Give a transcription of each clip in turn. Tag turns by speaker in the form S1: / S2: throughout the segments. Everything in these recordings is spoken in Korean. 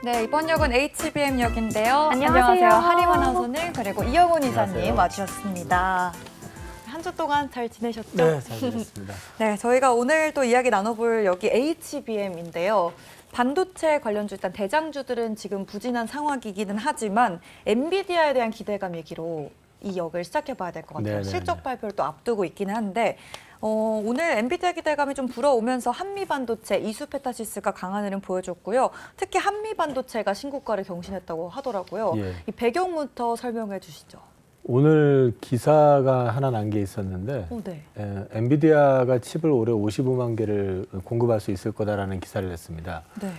S1: 네, 이번 역은 HBM역인데요.
S2: 안녕하세요.
S1: 하리원 아나운서님 그리고 이영훈 이사님
S3: 안녕하세요.
S1: 와주셨습니다. 한 주 동안 잘 지내셨죠?
S3: 네, 잘 지냈습니다.
S1: 네, 저희가 오늘 또 이야기 나눠볼 역이 HBM인데요. 반도체 관련주 일단 대장주들은 지금 부진한 상황이기는 하지만 엔비디아에 대한 기대감 얘기로 이 역을 시작해봐야 될 것 같아요.
S3: 네네네.
S1: 실적 발표를 또 앞두고 있기는 한데 오늘 엔비디아 기대감이 좀 불어오면서 한미반도체 이수페타시스가 강한 흐름 보여줬고요. 특히 한미반도체가 신고가를 경신했다고 하더라고요.
S3: 예.
S1: 이 배경부터 설명해 주시죠.
S3: 오늘 기사가 하나 난 게 있었는데
S1: 네.
S3: 엔비디아가 칩을 올해 55만 개를 공급할 수 있을 거다라는 기사를 냈습니다.
S1: 네.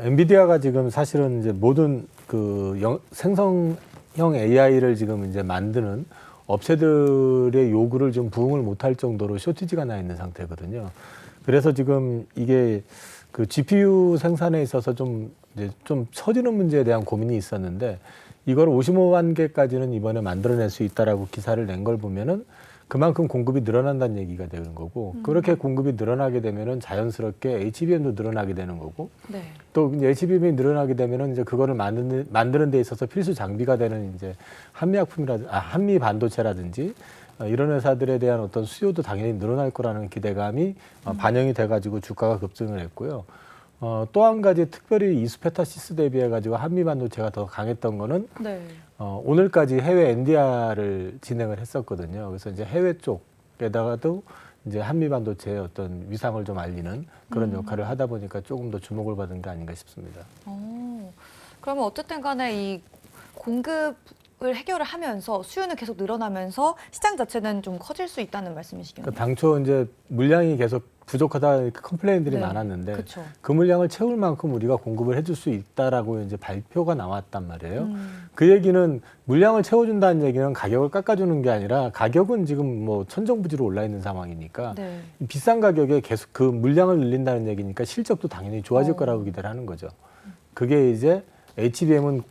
S3: 엔비디아가 지금 사실은 이제 모든 그 생성형 AI를 지금 이제 만드는 업체들의 요구를 좀 부응을 못할 정도로 쇼티지가 나 있는 상태거든요. 그래서 지금 이게 그 GPU 생산에 있어서 좀 처지는 문제에 대한 고민이 있었는데 이걸 55만 개까지는 이번에 만들어낼 수 있다라고 기사를 낸 걸 보면은 그만큼 공급이 늘어난다는 얘기가 되는 거고 그렇게 공급이 늘어나게 되면은 자연스럽게 HBM도 늘어나게 되는 거고
S1: 네.
S3: 또 이제 HBM이 늘어나게 되면은 이제 그거를 만드는 데 있어서 필수 장비가 되는 이제 한미 반도체라든지 이런 회사들에 대한 어떤 수요도 당연히 늘어날 거라는 기대감이 반영이 돼가지고 주가가 급등을 했고요. 또 한 가지 특별히 이수페타시스 대비해 가지고 한미 반도체가 더 강했던 거는
S1: 네.
S3: 오늘까지 해외 NDR을 진행을 했었거든요. 그래서 이제 해외 쪽에다가도 이제 한미 반도체의 어떤 위상을 좀 알리는 그런 역할을 하다 보니까 조금 더 주목을 받은 게 아닌가 싶습니다.
S1: 그러면 어쨌든 간에 이 공급을 해결을 하면서 수요는 계속 늘어나면서 시장 자체는 좀 커질 수 있다는 말씀이시겠네요.
S3: 그러니까 당초 이제 물량이 계속 부족하다 이렇게 컴플레인들이
S1: 네.
S3: 많았는데
S1: 그쵸.
S3: 그 물량을 채울 만큼 우리가 공급을 해줄 수 있다라고 이제 발표가 나왔단 말이에요. 그 얘기는 물량을 채워준다는 얘기는 가격을 깎아주는 게 아니라 가격은 지금 뭐 천정부지로 올라 있는 상황이니까
S1: 네.
S3: 비싼 가격에 계속 그 물량을 늘린다는 얘기니까 실적도 당연히 좋아질 거라고 기대를 하는 거죠. 그게 이제 HBM은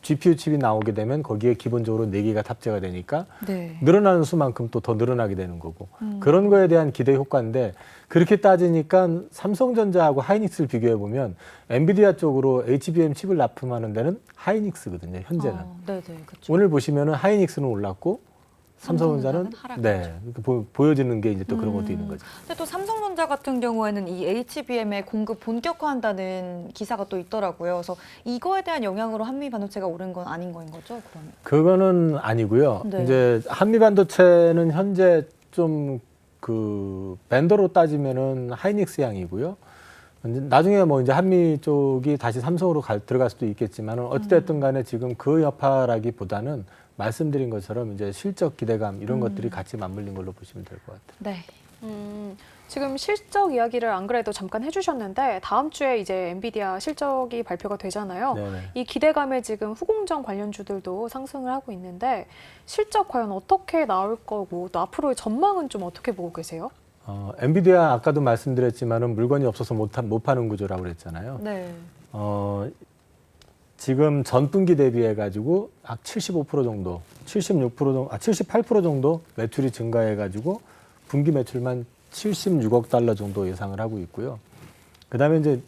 S3: GPU 칩이 나오게 되면 거기에 기본적으로 4개가 탑재가 되니까
S1: 네.
S3: 늘어나는 수만큼 또 더 늘어나게 되는 거고 그런 거에 대한 기대 효과인데 그렇게 따지니까 삼성전자하고 하이닉스를 비교해 보면 엔비디아 쪽으로 HBM 칩을 납품하는 데는 하이닉스거든요. 현재는.
S1: 네, 그렇죠.
S3: 오늘 보시면은 하이닉스는 올랐고 삼성전자는
S1: 삼성전자는
S3: 네, 이렇게 보여지는 게 이제 또 그런 것도 있는 거죠.
S1: 근데 또 삼성전자 같은 경우에는 이 HBM의 공급 본격화한다는 기사가 또 있더라고요. 그래서 이거에 대한 영향으로 한미 반도체가 오른 건 아닌 거인 거죠, 그러면?
S3: 그거는 아니고요.
S1: 네.
S3: 이제 한미 반도체는 현재 좀 그 벤더로 따지면은 하이닉스 양이고요. 나중에 뭐 이제 한미 쪽이 다시 삼성으로 들어갈 수도 있겠지만 어찌됐든 간에 지금 그 여파라기보다는 말씀드린 것처럼 이제 실적 기대감 이런 것들이 같이 맞물린 걸로 보시면 될 것 같아요.
S1: 네.
S2: 지금 실적 이야기를 안 그래도 잠깐 해주셨는데 다음 주에 이제 엔비디아 실적이 발표가 되잖아요.
S3: 네네.
S2: 이 기대감에 지금 후공정 관련주들도 상승을 하고 있는데 실적 과연 어떻게 나올 거고 또 앞으로의 전망은 좀 어떻게 보고 계세요?
S3: 엔비디아 아까도 말씀드렸지만은 물건이 없어서 못 파는 구조라고 그랬잖아요.
S1: 네.
S3: 지금 전분기 대비해 가지고 75% 정도, 76% 정도, 78% 정도 매출이 증가해 가지고 분기 매출만 76억 달러 정도 예상을 하고 있고요. 그다음에 이제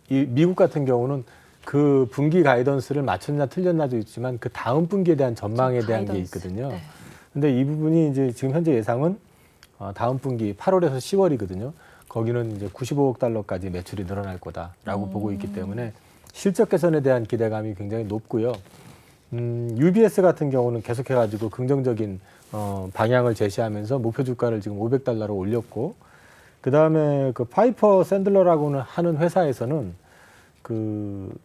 S3: 이 미국 같은 경우는 그 분기 가이던스를 맞췄냐 틀렸냐도 있지만 그 다음 분기에 대한 전망에 대한 게 있거든요.
S1: 네.
S3: 근데 이 부분이 이제 지금 현재 예상은 다음 분기 8월에서 10월이거든요. 거기는 이제 95억 달러까지 매출이 늘어날 거다라고 보고 있기 때문에 실적 개선에 대한 기대감이 굉장히 높고요. UBS 같은 경우는 계속해가지고 긍정적인 방향을 제시하면서 목표 주가를 지금 500달러로 올렸고, 그 다음에 그 파이퍼 샌들러라고는 하는 회사에서는 그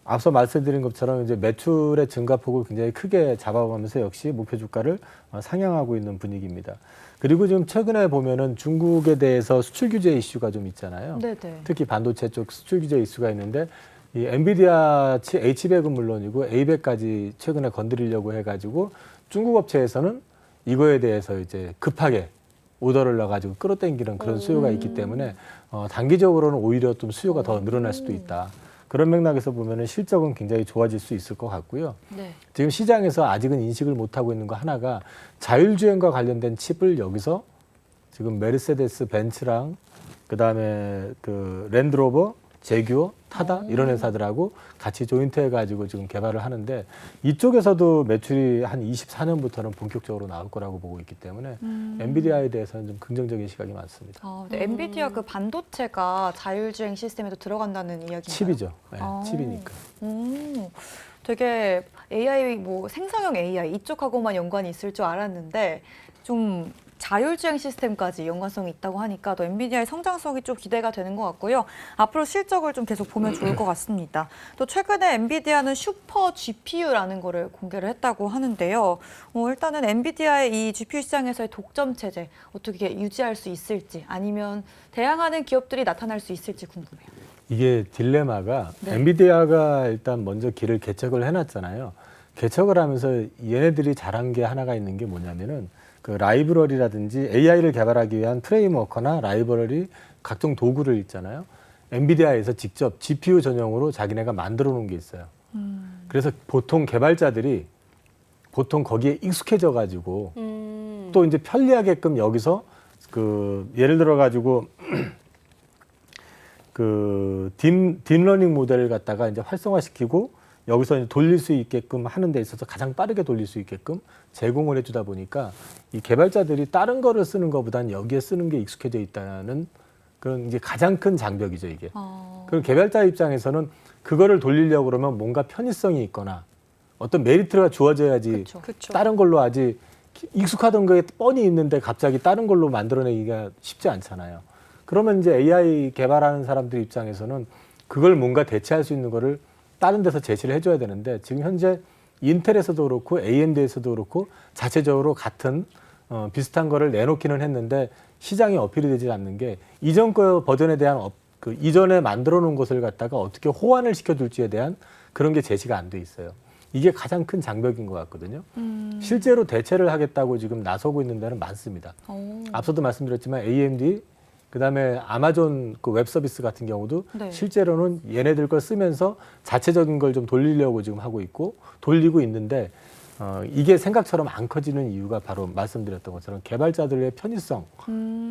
S3: 앞서 말씀드린 것처럼 이제 매출의 증가폭을 굉장히 크게 잡아가면서 역시 목표 주가를 상향하고 있는 분위기입니다. 그리고 지금 최근에 보면은 중국에 대해서 수출 규제 이슈가 좀 있잖아요.
S1: 네네.
S3: 특히 반도체 쪽 수출 규제 이슈가 있는데 이 엔비디아 H백은 물론이고 A백까지 최근에 건드리려고 해가지고 중국 업체에서는 이거에 대해서 이제 급하게 오더를 넣어가지고 끌어당기는 그런 수요가 있기 때문에 단기적으로는 오히려 좀 수요가 더 늘어날 수도 있다. 그런 맥락에서 보면은 실적은 굉장히 좋아질 수 있을 것 같고요.
S1: 네.
S3: 지금 시장에서 아직은 인식을 못하고 있는 거 하나가 자율주행과 관련된 칩을 여기서 지금 메르세데스 벤츠랑 그다음에 그 랜드로버 제규어, 타다 이런 회사들하고 같이 조인트해가지고 지금 개발을 하는데 이쪽에서도 매출이 한 24년부터는 본격적으로 나올 거라고 보고 있기 때문에 엔비디아에 대해서는 좀 긍정적인 시각이 많습니다.
S1: 근데 엔비디아 그 반도체가 자율주행 시스템에도 들어간다는 이야기인가요?
S3: 칩이죠. 네,
S1: 아.
S3: 칩이니까.
S1: 되게 AI 뭐 생성형 AI 이쪽하고만 연관이 있을 줄 알았는데 좀 자율주행 시스템까지 연관성이 있다고 하니까 또 엔비디아의 성장성이 좀 기대가 되는 것 같고요. 앞으로 실적을 좀 계속 보면 좋을 것 같습니다. 또 최근에 엔비디아는 슈퍼 GPU라는 거를 공개를 했다고 하는데요. 일단은 엔비디아의 이 GPU 시장에서의 독점 체제 어떻게 유지할 수 있을지 아니면 대항하는 기업들이 나타날 수 있을지 궁금해요.
S3: 이게 딜레마가
S1: 네.
S3: 엔비디아가 일단 먼저 길을 개척을 해놨잖아요. 개척을 하면서 얘네들이 잘한 게 하나가 있는 게 뭐냐면은 그 라이브러리라든지 AI를 개발하기 위한 프레임워커나 라이브러리 각종 도구를 있잖아요. 엔비디아에서 직접 GPU 전용으로 자기네가 만들어 놓은 게 있어요. 그래서 보통 개발자들이 보통 거기에 익숙해져 가지고 또 이제 편리하게끔 여기서 그 예를 들어 가지고 그 딥러닝 모델을 갖다가 이제 활성화시키고 여기서 이제 돌릴 수 있게끔 하는 데 있어서 가장 빠르게 돌릴 수 있게끔 제공을 해주다 보니까 이 개발자들이 다른 거를 쓰는 것보다는 여기에 쓰는 게 익숙해져 있다는 그런 이제 가장 큰 장벽이죠, 이게. 그럼 개발자 입장에서는 그거를 돌리려고 그러면 뭔가 편의성이 있거나 어떤 메리트가 주어져야지
S1: 그쵸.
S3: 다른 걸로 아직 익숙하던 거에 뻔히 있는데 갑자기 다른 걸로 만들어내기가 쉽지 않잖아요. 그러면 이제 AI 개발하는 사람들 입장에서는 그걸 뭔가 대체할 수 있는 거를 다른 데서 제시를 해줘야 되는데 지금 현재 인텔에서도 그렇고 AMD에서도 그렇고 자체적으로 같은 비슷한 거를 내놓기는 했는데 시장에 어필이 되지 않는 게 이전 거 버전에 대한 그 이전에 만들어 놓은 것을 갖다가 어떻게 호환을 시켜둘지에 대한 그런 게 제시가 안 돼 있어요. 이게 가장 큰 장벽인 것 같거든요. 실제로 대체를 하겠다고 지금 나서고 있는 데는 많습니다. 앞서도 말씀드렸지만 AMD 그다음에 아마존 그 웹 서비스 같은 경우도
S1: 네.
S3: 실제로는 얘네들 걸 쓰면서 자체적인 걸 좀 돌리려고 지금 하고 있고 돌리고 있는데 이게 생각처럼 안 커지는 이유가 바로 말씀드렸던 것처럼 개발자들의 편의성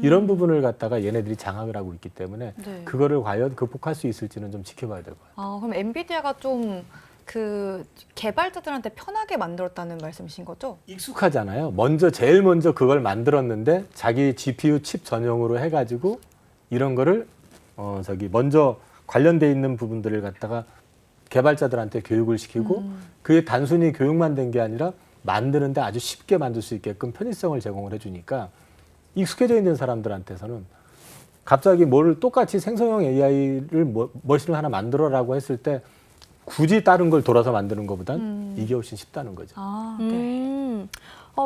S3: 이런 부분을 갖다가 얘네들이 장악을 하고 있기 때문에
S1: 네.
S3: 그거를 과연 극복할 수 있을지는 좀 지켜봐야 될 것 같아요.
S1: 그럼 엔비디아가 좀 그 개발자들한테 편하게 만들었다는 말씀이신 거죠?
S3: 익숙하잖아요. 제일 먼저 그걸 만들었는데 자기 GPU 칩 전용으로 해가지고 이런 거를 먼저 관련돼 있는 부분들을 갖다가 개발자들한테 교육을 시키고 그게 단순히 교육만 된 게 아니라 만드는데 아주 쉽게 만들 수 있게끔 편의성을 제공을 해주니까 익숙해져 있는 사람들한테서는 갑자기 뭐를 똑같이 생성형 AI를 머신을 하나 만들어라고 했을 때 굳이 다른 걸 돌아서 만드는 것보단 이게 훨씬 쉽다는 거죠.
S1: 네.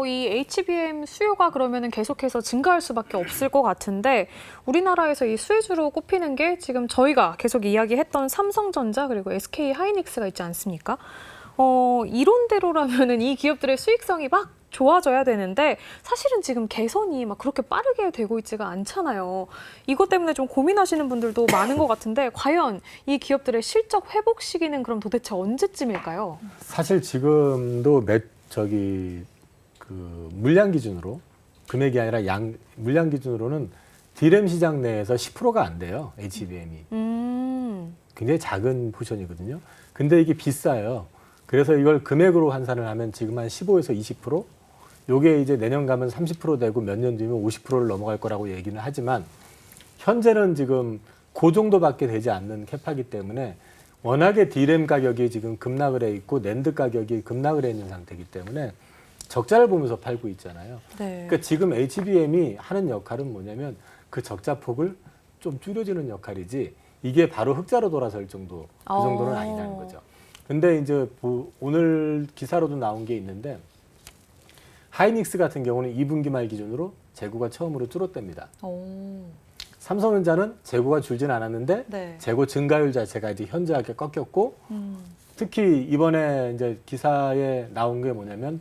S2: 이 HBM 수요가 그러면은 계속해서 증가할 수밖에 없을 것 같은데 우리나라에서 이 수혜주로 꼽히는 게 지금 저희가 계속 이야기했던 삼성전자 그리고 SK 하이닉스가 있지 않습니까? 이론대로라면은 이 기업들의 수익성이 막 좋아져야 되는데 사실은 지금 개선이 막 그렇게 빠르게 되고 있지가 않잖아요. 이것 때문에 좀 고민하시는 분들도 많은 것 같은데 과연 이 기업들의 실적 회복 시기는 그럼 도대체 언제쯤일까요?
S3: 사실 지금도 물량 기준으로 금액이 아니라 물량 기준으로는 D램 시장 내에서 10%가 안 돼요. HBM이. 굉장히 작은 포션이거든요. 근데 이게 비싸요. 그래서 이걸 금액으로 환산을 하면 지금 한 15에서 20%? 요게 이제 내년 가면 30% 되고 몇 년 뒤면 50%를 넘어갈 거라고 얘기는 하지만 현재는 지금 그 정도밖에 되지 않는 캐파기 때문에 워낙에 D램 가격이 지금 급락을 해 있고 낸드 가격이 급락을 해 있는 상태이기 때문에 적자를 보면서 팔고 있잖아요.
S1: 네.
S3: 그러니까 지금 HBM이 하는 역할은 뭐냐면 그 적자 폭을 좀 줄여주는 역할이지 이게 바로 흑자로 돌아설 정도 그 정도는 아니라는 거죠. 근데 이제 오늘 기사로도 나온 게 있는데 하이닉스 같은 경우는 2분기 말 기준으로 재고가 처음으로 줄었답니다. 삼성전자는 재고가 줄진 않았는데
S1: 네.
S3: 재고 증가율 자체가 이제 현저하게 꺾였고 특히 이번에 이제 기사에 나온 게 뭐냐면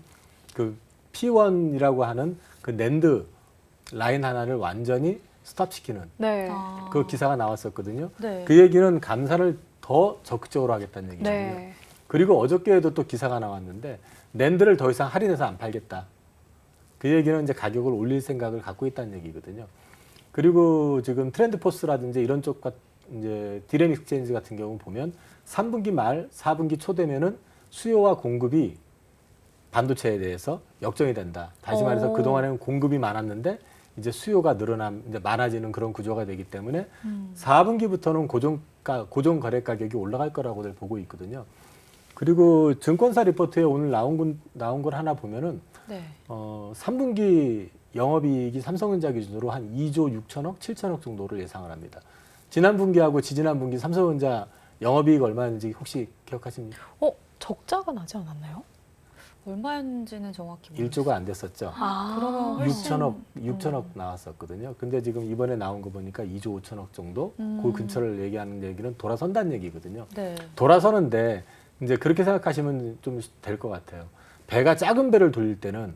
S3: 그 P1이라고 하는 그 낸드 라인 하나를 완전히 스탑시키는
S2: 네.
S3: 그 기사가 나왔었거든요.
S1: 네.
S3: 그 얘기는 감산을 더 적극적으로 하겠다는 얘기거든요.
S2: 네.
S3: 그리고 어저께에도 또 기사가 나왔는데 낸드를 더 이상 할인해서 안 팔겠다. 그 얘기는 이제 가격을 올릴 생각을 갖고 있다는 얘기거든요. 그리고 지금 트렌드포스라든지 이런 쪽 이제 디램 익스체인지 같은 경우 보면 3분기 말, 4분기 초 되면은 수요와 공급이 반도체에 대해서 역전이 된다. 다시 말해서 그동안에는 공급이 많았는데 이제 수요가 이제 많아지는 그런 구조가 되기 때문에 4분기부터는 고정 거래 가격이 올라갈 거라고들 보고 있거든요. 그리고 증권사 리포트에 오늘 나온 걸 하나 보면은
S2: 네.
S3: 3분기 영업이익이 삼성전자 기준으로 한 2조 6천억, 7천억 정도를 예상을 합니다. 지난 분기하고 지지난 분기 삼성전자 영업이익 얼마인지 혹시 기억하십니까?
S2: 적자가 나지 않았나요?
S1: 얼마였는지는 정확히 모르겠어요.
S3: 1조가 안 됐었죠.
S1: 그러면 훨씬
S3: 6천억 나왔었거든요. 근데 지금 이번에 나온 거 보니까 2조 5천억 정도 그 근처를 얘기하는 얘기는 돌아선다는 얘기거든요.
S1: 네.
S3: 돌아서는데 이제 그렇게 생각하시면 좀 될 것 같아요. 배가 작은 배를 돌릴 때는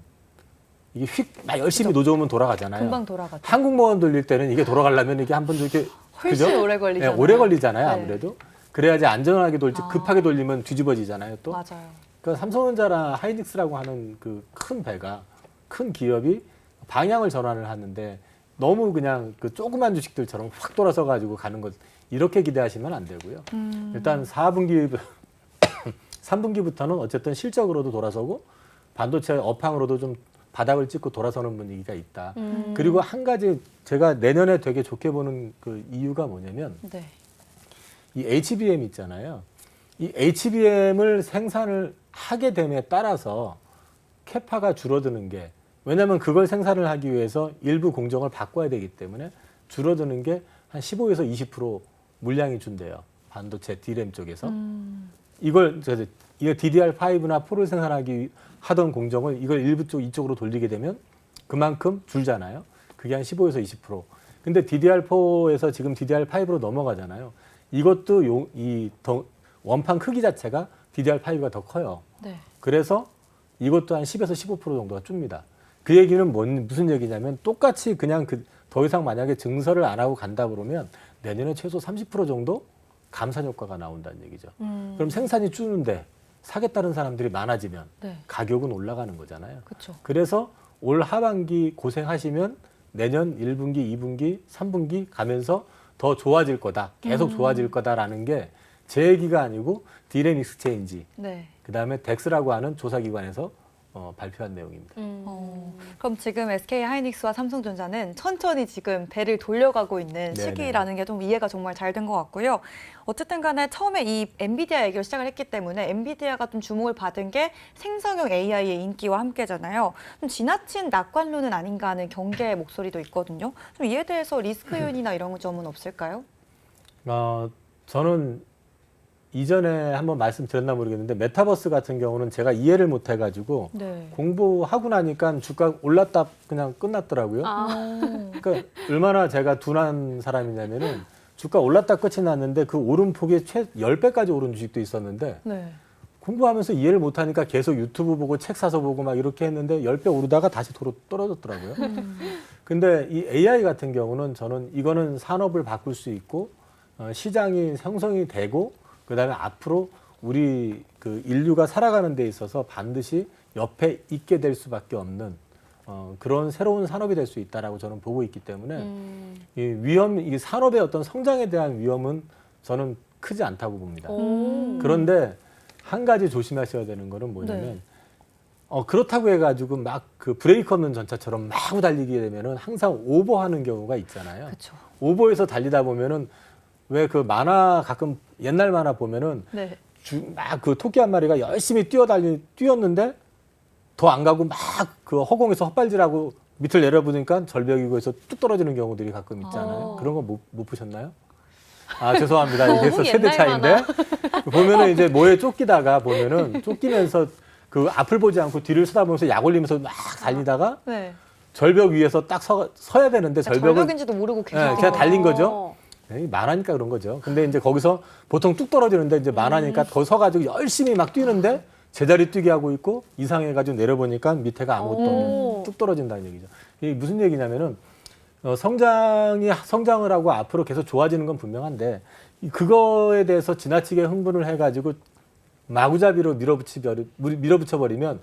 S3: 이게 막 열심히 노져오면 돌아가잖아요.
S1: 금방 돌아가죠.
S3: 항공모원 돌릴 때는 이게 돌아가려면 이게 한 번 이렇게
S1: 훨씬
S3: 그죠?
S1: 오래 걸리잖아요.
S3: 네, 오래 걸리잖아요.
S1: 네.
S3: 아무래도. 그래야지 안전하게 돌지
S1: 아.
S3: 급하게 돌리면 뒤집어지잖아요. 또.
S1: 맞아요.
S3: 그러니까 삼성전자나 하이닉스라고 하는 그 큰 기업이 방향을 전환을 하는데 너무 그냥 그 조그만 주식들처럼 확 돌아서 가지고 가는 것 이렇게 기대하시면 안 되고요. 일단 3분기부터는 어쨌든 실적으로도 돌아서고 반도체 업황으로도 좀 바닥을 찍고 돌아서는 분위기가 있다. 그리고 한 가지 제가 내년에 되게 좋게 보는 그 이유가 뭐냐면
S1: 네.
S3: 이 HBM 있잖아요. 이 HBM을 생산을 하게 됨에 따라서 캐파가 줄어드는 게 왜냐하면 그걸 생산을 하기 위해서 일부 공정을 바꿔야 되기 때문에 줄어드는 게 한 15에서 20% 물량이 준대요. 반도체 D램 쪽에서. 이걸 DDR5나 4를 생산하기 하던 공정을 이걸 일부 쪽 이쪽으로 돌리게 되면 그만큼 줄잖아요. 그게 한 15에서 20%. 근데 DDR4에서 지금 DDR5로 넘어가잖아요. 이것도 원판 크기 자체가 DDR5가 더 커요.
S1: 네.
S3: 그래서 이것도 한 10에서 15% 정도가 줍니다. 그 얘기는 무슨 얘기냐면 똑같이 그냥 더 이상 만약에 증설을 안 하고 간다 그러면 내년에 최소 30% 정도 감산 효과가 나온다는 얘기죠. 그럼 생산이 줄는데 사겠다는 사람들이 많아지면
S1: 네.
S3: 가격은 올라가는 거잖아요.
S1: 그렇죠.
S3: 그래서 올 하반기 고생하시면 내년 1분기, 2분기, 3분기 가면서 더 좋아질 거다. 계속 좋아질 거다라는 게 제 얘기가 아니고 디램 익스체인지
S1: 네.
S3: 그다음에 덱스라고 하는 조사기관에서 발표한 내용입니다.
S1: 그럼 지금 SK 하이닉스와 삼성전자는 천천히 지금 배를 돌려가고 있는
S3: 네네.
S1: 시기라는 게 좀 이해가 정말 잘 된 것 같고요. 어쨌든 간에 처음에 이 엔비디아 얘기를 시작을 했기 때문에 엔비디아가 좀 주목을 받은 게 생성형 AI의 인기와 함께잖아요. 좀 지나친 낙관론은 아닌가 하는 경계의 목소리도 있거든요. 좀 이에 대해서 리스크 요인이나 이런 점은 없을까요?
S3: 저는 이전에 한번 말씀드렸나 모르겠는데 메타버스 같은 경우는 제가 이해를 못 해가지고
S1: 네.
S3: 공부하고 나니까 주가 올랐다 그냥 끝났더라고요. 그러니까 얼마나 제가 둔한 사람이냐면은 주가 올랐다 끝이 났는데 그 오름폭이 10배까지 오른 주식도 있었는데
S1: 네.
S3: 공부하면서 이해를 못 하니까 계속 유튜브 보고 책 사서 보고 막 이렇게 했는데 10배 오르다가 다시 떨어졌더라고요. 근데 이 AI 같은 경우는 저는 이거는 산업을 바꿀 수 있고 시장이 형성이 되고 그다음에 앞으로 우리 그 인류가 살아가는 데 있어서 반드시 옆에 있게 될 수밖에 없는 그런 새로운 산업이 될 수 있다라고 저는 보고 있기 때문에 이 산업의 어떤 성장에 대한 위험은 저는 크지 않다고 봅니다. 그런데 한 가지 조심하셔야 되는 거는 뭐냐면 그렇다고 해가지고 막 그 브레이크 없는 전차처럼 막 달리게 되면은 항상 오버하는 경우가 있잖아요.
S1: 그렇죠.
S3: 오버해서 달리다 보면은 왜 그 만화 가끔 옛날 만화 보면은
S1: 네.
S3: 막 그 토끼 한 마리가 열심히 뛰었는데 더 안 가고 막 그 허공에서 헛발질하고 밑을 내려보니까 절벽이고 해서 뚝 떨어지는 경우들이 가끔 있잖아요. 그런 거 못 보셨나요? 죄송합니다. 이게 세대 차이인데 보면은 이제 뭐에 쫓기면서 그 앞을 보지 않고 뒤를 쳐다보면서 약 올리면서 막 달리다가
S1: 네.
S3: 절벽 위에서 딱 서야 되는데
S1: 절벽인지도 모르고 계속
S3: 그냥 달린 거죠. 만화니까 그런 거죠. 근데 이제 거기서 보통 뚝 떨어지는데 이제 만화니까 거기 서가지고 열심히 막 뛰는데 제자리 뛰게 하고 있고 이상해가지고 내려보니까 밑에가 아무것도 없는 뚝 떨어진다는 얘기죠. 이게 무슨 얘기냐면은 성장을 하고 앞으로 계속 좋아지는 건 분명한데 그거에 대해서 지나치게 흥분을 해가지고 마구잡이로 밀어붙여버리면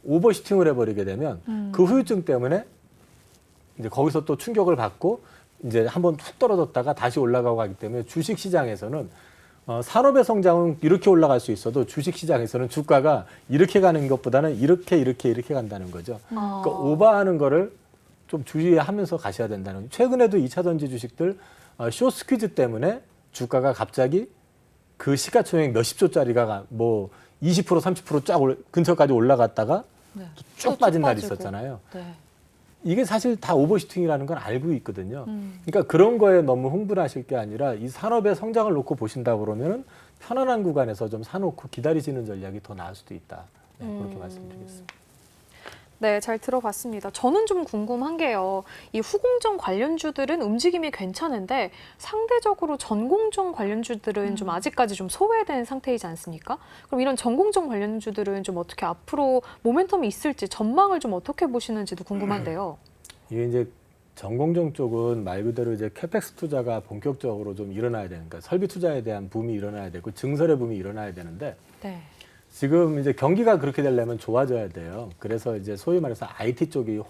S3: 오버슈팅을 해버리게 되면 그 후유증 때문에 이제 거기서 또 충격을 받고 이제 한번 툭 떨어졌다가 다시 올라가고 하기 때문에 주식 시장에서는 산업의 성장은 이렇게 올라갈 수 있어도 주식 시장에서는 주가가 이렇게 가는 것보다는 이렇게 간다는 거죠. 그러니까 오버하는 거를 좀 주의하면서 가셔야 된다는 거죠. 최근에도 2차 전지 주식들 숏 스퀴즈 때문에 주가가 갑자기 그 시가총액 몇십 조짜리가 뭐 20% 30% 쫙 근처까지 올라갔다가
S1: 네.
S3: 쭉 빠진 날이 있었잖아요.
S1: 네.
S3: 이게 사실 다 오버슈팅이라는 건 알고 있거든요. 그러니까 그런 거에 너무 흥분하실 게 아니라 이 산업의 성장을 놓고 보신다 그러면은 편안한 구간에서 좀 사놓고 기다리시는 전략이 더 나을 수도 있다. 네, 그렇게 말씀드리겠습니다.
S2: 네, 잘 들어봤습니다. 저는 좀 궁금한 게요. 이 후공정 관련주들은 움직임이 괜찮은데 상대적으로 전공정 관련주들은 좀 아직까지 좀 소외된 상태이지 않습니까? 그럼 이런 전공정 관련주들은 좀 어떻게 앞으로 모멘텀이 있을지 전망을 좀 어떻게 보시는지도 궁금한데요.
S3: 이게 이제 전공정 쪽은 말 그대로 이제 캐펙스 투자가 본격적으로 좀 일어나야 되는, 그러니까 설비 투자에 대한 붐이 일어나야 되고 증설의 붐이 일어나야 되는데
S2: 네.
S3: 지금 이제 경기가 그렇게 되려면 좋아져야 돼요. 그래서 이제 소위 말해서 IT 쪽이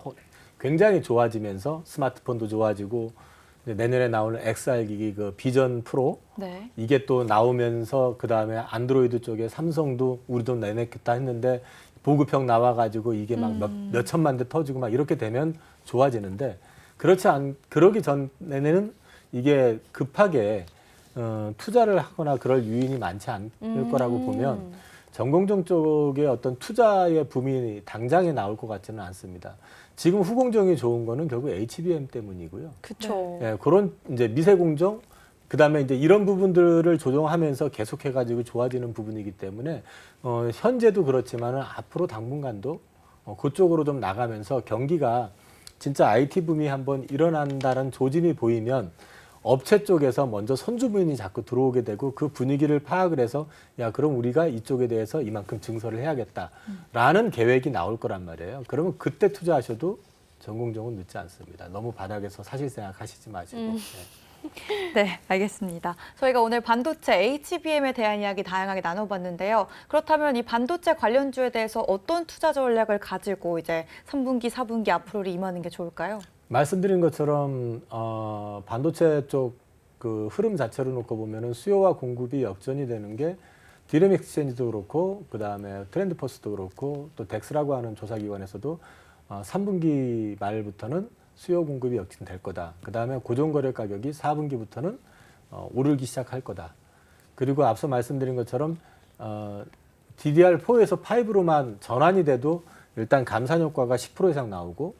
S3: 굉장히 좋아지면서 스마트폰도 좋아지고 이제 내년에 나오는 XR 기기 그 비전 프로
S1: 네.
S3: 이게 또 나오면서 그 다음에 안드로이드 쪽에 삼성도 우리도 내놓겠다 했는데 보급형 나와가지고 이게 막 몇 천만 대 터지고 막 이렇게 되면 좋아지는데 그러기 전에는 이게 급하게 투자를 하거나 그럴 유인이 많지 않을 거라고 보면 전공정 쪽의 어떤 투자의 붐이 당장에 나올 것 같지는 않습니다. 지금 후공정이 좋은 거는 결국 HBM 때문이고요.
S2: 그렇죠.
S3: 예, 그런 이제 미세공정, 그다음에 이제 이런 부분들을 조정하면서 계속해가지고 좋아지는 부분이기 때문에 현재도 그렇지만은 앞으로 당분간도 그쪽으로 좀 나가면서 경기가 진짜 IT 붐이 한번 일어난다는 조짐이 보이면 업체 쪽에서 먼저 선주부인이 자꾸 들어오게 되고 그 분위기를 파악을 해서 야 그럼 우리가 이쪽에 대해서 이만큼 증설을 해야겠다라는 계획이 나올 거란 말이에요. 그러면 그때 투자하셔도 전공정은 늦지 않습니다. 너무 바닥에서 사실 생각하시지 마시고. 네.
S1: 네, 알겠습니다. 저희가 오늘 반도체 HBM에 대한 이야기 다양하게 나눠봤는데요. 그렇다면 이 반도체 관련주에 대해서 어떤 투자 전략을 가지고 이제 3분기, 4분기 앞으로 임하는 게 좋을까요?
S3: 말씀드린 것처럼 반도체 쪽 그 흐름 자체로 놓고 보면은 수요와 공급이 역전이 되는 게 디램 익스체인지도 그렇고 그 다음에 트렌드포스도 그렇고 또 덱스라고 하는 조사기관에서도 3분기 말부터는 수요 공급이 역전될 거다. 그 다음에 고정거래 가격이 4분기부터는 오르기 시작할 거다. 그리고 앞서 말씀드린 것처럼 DDR4에서 5로만 전환이 돼도 일단 감산 효과가 10% 이상 나오고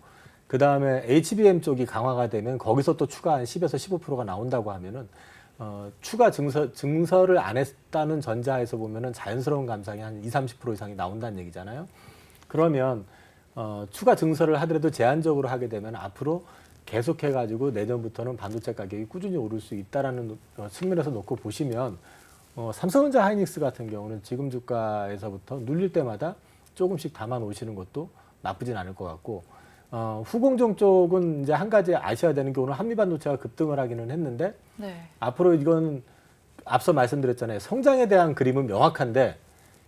S3: 그 다음에 HBM 쪽이 강화가 되면 거기서 또 추가 한 10에서 15%가 나온다고 하면은 추가 증설을 안 했다는 전자에서 보면은 자연스러운 감산이 한 20, 30% 이상이 나온다는 얘기잖아요. 그러면 추가 증설을 하더라도 제한적으로 하게 되면 앞으로 계속해가지고 내년부터는 반도체 가격이 꾸준히 오를 수 있다라는 측면에서 놓고 보시면 삼성전자 하이닉스 같은 경우는 지금 주가에서부터 눌릴 때마다 조금씩 담아 놓으시는 것도 나쁘진 않을 것 같고 후공정 쪽은 이제 한 가지 아셔야 되는 게 오늘 한미반도체가 급등을 하기는 했는데
S1: 네.
S3: 앞으로 이건 앞서 말씀드렸잖아요. 성장에 대한 그림은 명확한데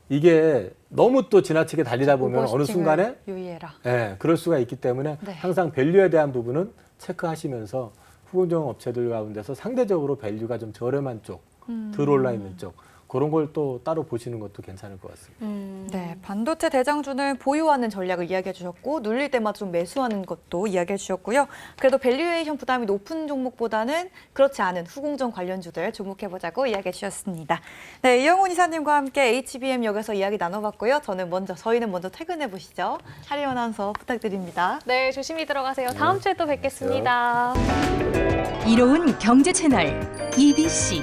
S3: 이게 너무 또 지나치게 달리다 보면 어느 순간에
S1: 유의해라.
S3: 예, 그럴 수가 있기 때문에
S1: 네.
S3: 항상 밸류에 대한 부분은 체크하시면서 후공정 업체들 가운데서 상대적으로 밸류가 좀 저렴한 쪽, 덜 올라 있는 쪽 그런 걸 또 따로 보시는 것도 괜찮을 것 같습니다.
S1: 네, 반도체 대장주는 보유하는 전략을 이야기해 주셨고 눌릴 때마다 좀 매수하는 것도 이야기해 주셨고요. 그래도 밸류에이션 부담이 높은 종목보다는 그렇지 않은 후공정 관련주들 주목해 보자고 이야기해 주셨습니다. 네, 이영훈 이사님과 함께 HBM역에서 이야기 나눠봤고요. 저희는 먼저 퇴근해 보시죠. 하리 아나운서 부탁드립니다.
S2: 네, 조심히 들어가세요. 다음 주에 또 뵙겠습니다.
S4: 이로운 경제 채널 EBC